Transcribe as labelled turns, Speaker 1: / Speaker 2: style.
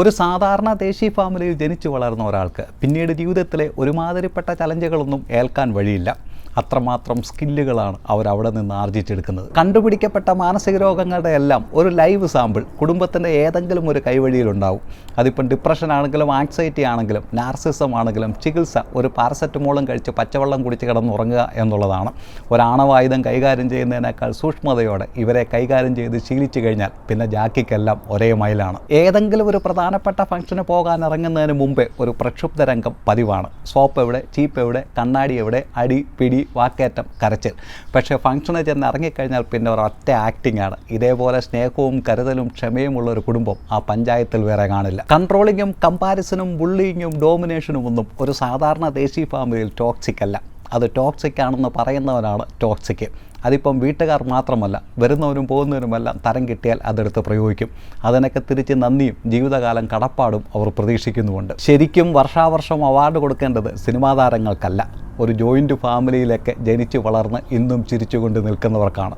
Speaker 1: ഒരു സാധാരണ ദേശീയ ഫാമിലിയിൽ ജനിച്ചു വളർന്ന ഒരാൾക്ക് പിന്നീട് ജീവിതത്തിലെ ഒരുമാതിരിപ്പെട്ട ചലഞ്ചുകളൊന്നും ഏൽക്കാൻ വഴിയില്ല. അത്രമാത്രം സ്കില്ലുകളാണ് അവരവിടെ നിന്ന് ആർജിച്ചെടുക്കുന്നത്. കണ്ടുപിടിക്കപ്പെട്ട മാനസിക രോഗങ്ങളുടെ എല്ലാം ഒരു ലൈവ് സാമ്പിൾ കുടുംബത്തിൻ്റെ ഏതെങ്കിലും ഒരു കൈവഴിയിലുണ്ടാവും. അതിപ്പം ഡിപ്രഷൻ ആണെങ്കിലും ആങ്സൈറ്റി ആണെങ്കിലും നാർസിസം ആണെങ്കിലും ചികിത്സ ഒരു പാരസെറ്റമോളും കഴിച്ച് പച്ചവെള്ളം കുടിച്ച് കിടന്നുറങ്ങുക എന്നുള്ളതാണ്. ഒരാണവായുധം കൈകാര്യം ചെയ്യുന്നതിനേക്കാൾ സൂക്ഷ്മതയോടെ ഇവരെ കൈകാര്യം ചെയ്ത് ശീലിച്ചു കഴിഞ്ഞാൽ പിന്നെ ജാക്കിക്കെല്ലാം ഒരേ മൈലാണ്. ഏതെങ്കിലും ഒരു പ്രധാനപ്പെട്ട ഫംഗ്ഷന് പോകാൻ ഇറങ്ങുന്നതിന് മുമ്പേ ഒരു പ്രക്ഷുബ്ധ രംഗം പതിവാണ്. സോപ്പ് എവിടെ, ചീപ്പ് എവിടെ, കണ്ണാടി എവിടെ, അടി പിടി വാക്കേറ്റം കരച്ചിൽ. പക്ഷേ ഫംഗ്ഷന് ചെന്ന് ഇറങ്ങിക്കഴിഞ്ഞാൽ പിന്നെ ഒരൊറ്റ ആക്ടിംഗ് ആണ്. ഇതേപോലെ സ്നേഹവും കരുതലും ക്ഷമയുമുള്ള ഒരു കുടുംബം ആ പഞ്ചായത്തിൽ വേറെ കാണില്ല. കൺട്രോളിങ്ങും കമ്പാരിസനും ബുള്ളിങ്ങും ഡോമിനേഷനും ഒന്നും ഒരു സാധാരണ ദേശീയ ഫാമിലിയിൽ ടോക്സിക് അല്ല. അത് ടോക്സിക് ആണെന്ന് പറയുന്നവനാണ് ടോക്സിക്. അതിപ്പം വീട്ടുകാർ മാത്രമല്ല, വരുന്നവരും പോകുന്നവരുമെല്ലാം തരം കിട്ടിയാൽ അതെടുത്ത് പ്രയോഗിക്കും. അതിനൊക്കെ തിരിച്ച് നന്ദിയും ജീവിതകാലം കടപ്പാടും അവർ പ്രതീക്ഷിക്കുന്നുമുണ്ട്. ശരിക്കും വർഷാവർഷം അവാർഡ് കൊടുക്കേണ്ടത് സിനിമാ താരങ്ങൾക്കല്ല, ഒരു ജോയിൻറ്റ് ഫാമിലിയിലൊക്കെ ജനിച്ചു വളർന്ന് ഇന്നും ചിരിച്ചുകൊണ്ട് നിൽക്കുന്നവർക്കാണ്.